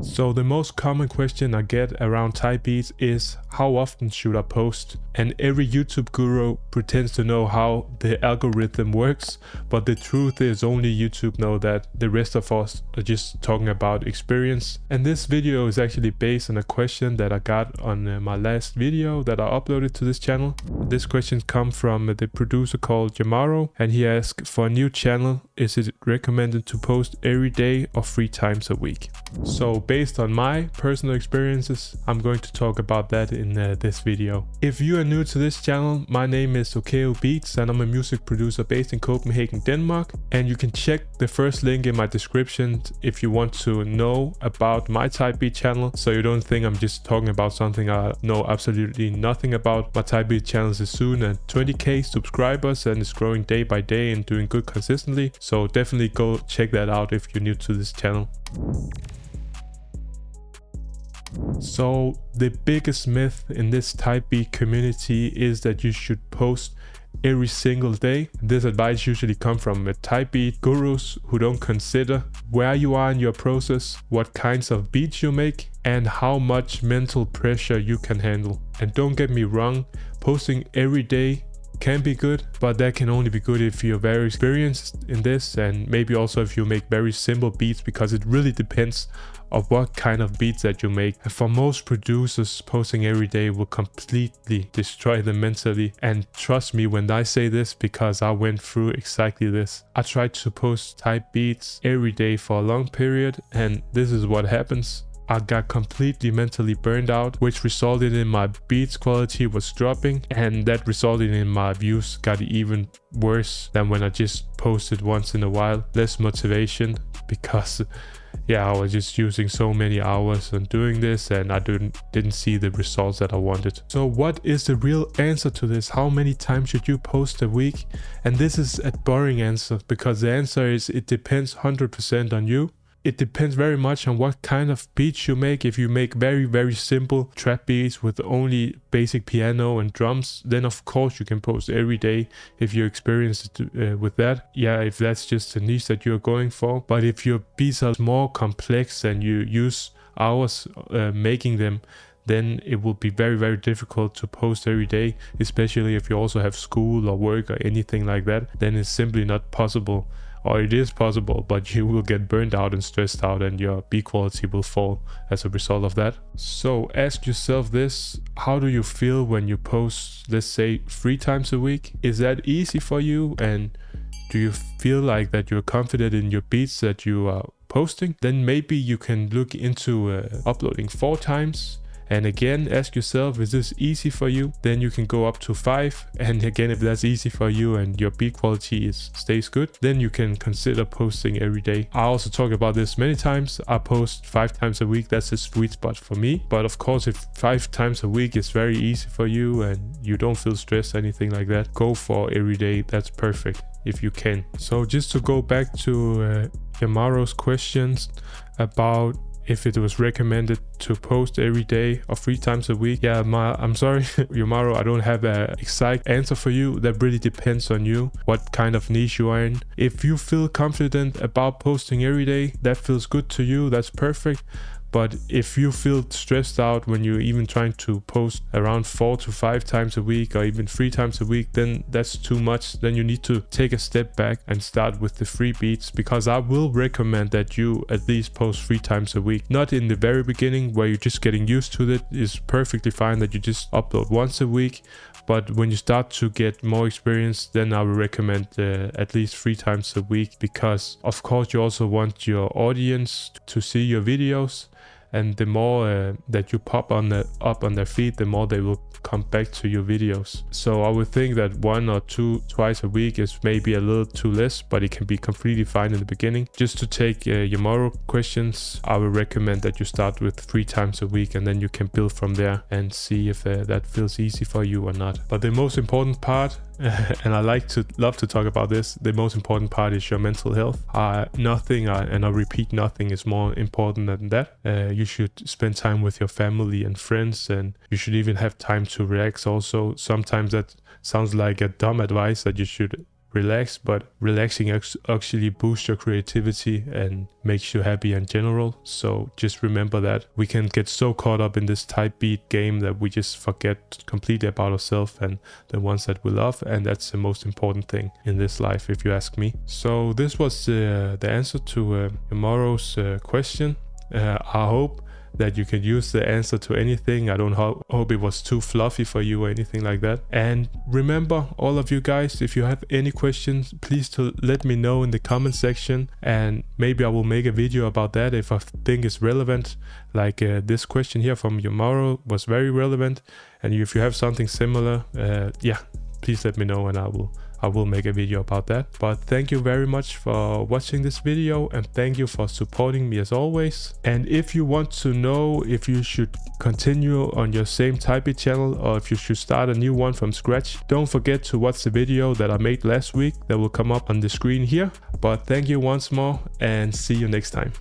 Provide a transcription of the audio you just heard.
So the most common question I get around type beats is, how often should I post? And every YouTube guru pretends to know how the algorithm works, but the truth is only YouTube know that. The rest of us are just talking about experience. And this video is actually based on a question that I got on my last video that I uploaded to this channel. This question comes from the producer called Yamaro, and he asked, for a new channel, is it recommended to post every day or 3 times a week? So based on my personal experiences, I'm going to talk about that in this video. If you are new to this channel, my name is Okeo Beats and I'm a music producer based in Copenhagen, Denmark. And you can check the first link in my description if you want to know about my type beat channel, so you don't think I'm just talking about something I know absolutely nothing about. My type beat channel is soon at 20k subscribers and it's growing day by day and doing good consistently. So definitely go check that out if you're new to this channel. So the biggest myth in this type beat community is that you should post every single day. This advice usually comes from type beat gurus who don't consider where you are in your process, what kinds of beats you make, and how much mental pressure you can handle. And don't get me wrong, posting every day can be good, but that can only be good if you're very experienced in this, and maybe also if you make very simple beats, because it really depends on what kind of beats that you make. And for most producers, posting every day will completely destroy them mentally. And trust me when I say this, because I went through exactly this. I tried to post type beats every day for a long period, and this is what happens. I got completely mentally burned out, which resulted in my beats quality was dropping, and that resulted in my views got even worse than when I just posted once in a while. Less motivation, because yeah, I was just using so many hours on doing this and I didn't see the results that I wanted. So what is the real answer to this? How many times should you post a week? And this is a boring answer, because the answer is it depends 100% on you. It depends very much on what kind of beats you make. If you make very simple trap beats with only basic piano and drums, then of course you can post every day if you're experienced with that. Yeah, if that's just the niche that you're going for. But if your beats are more complex and you use hours making them, then it will be very difficult to post every day, especially if you also have school or work or anything like that. Then it's simply not possible. Or it is possible, but you will get burned out and stressed out and your beat quality will fall as a result of that. So ask yourself this: how do you feel when you post, let's say, 3 times a week? Is that easy for you? And do you feel like that you're confident in your beats that you are posting? Then maybe you can look into uploading 4 times. And again, ask yourself, is this easy for you? Then you can go up to 5. And again, if that's easy for you and your beat quality stays good, then you can consider posting every day. I also talk about this many times. I post 5 times a week. That's a sweet spot for me. But of course, if 5 times a week is very easy for you and you don't feel stressed, anything like that, go for every day. That's perfect if you can. So just to go back to Yamaro's questions about if it was recommended to post every day or 3 times a week. Yeah, I'm sorry, Yamaro, I don't have an exact answer for you. That really depends on you, what kind of niche you are in. If you feel confident about posting every day, that feels good to you, that's perfect. But if you feel stressed out when you're even trying to post around 4 to 5 times a week or even 3 times a week, then that's too much. Then you need to take a step back and start with the free beats, because I will recommend that you at least post 3 times a week. Not in the very beginning where you're just getting used to it. It's perfectly fine that you just upload once a week. But when you start to get more experience, then I will recommend at least 3 times a week, because of course you also want your audience to see your videos. And the more that you pop up on their feed, the more they will come back to your videos. So I would think that 1 or 2 twice a week is maybe a little too less, but it can be completely fine in the beginning. Just to take Yamaro questions, I would recommend that you start with 3 times a week, and then you can build from there and see if that feels easy for you or not. But the most important part, and I love to talk about this, the most important part is your mental health. Nothing, and I repeat, nothing is more important than that. You should spend time with your family and friends, and you should even have time to relax also. Sometimes that sounds like a dumb advice that you should relax, but relaxing actually boosts your creativity and makes you happy in general. So just remember that. We can get so caught up in this type beat game that we just forget completely about ourselves and the ones that we love, and that's the most important thing in this life, if you ask me. So this was the answer to tomorrow's question. I hope that you can use the answer to anything. I don't hope it was too fluffy for you or anything like that. And remember, all of you guys, if you have any questions, please to let me know in the comment section, and maybe I will make a video about that if I think it's relevant. Like this question here from Yomaro was very relevant, and if you have something similar, yeah, please let me know and I will make a video about that. But thank you very much for watching this video, and thank you for supporting me as always. And if you want to know if you should continue on your same type beat channel or if you should start a new one from scratch, don't forget to watch the video that I made last week that will come up on the screen here. But thank you once more, and see you next time.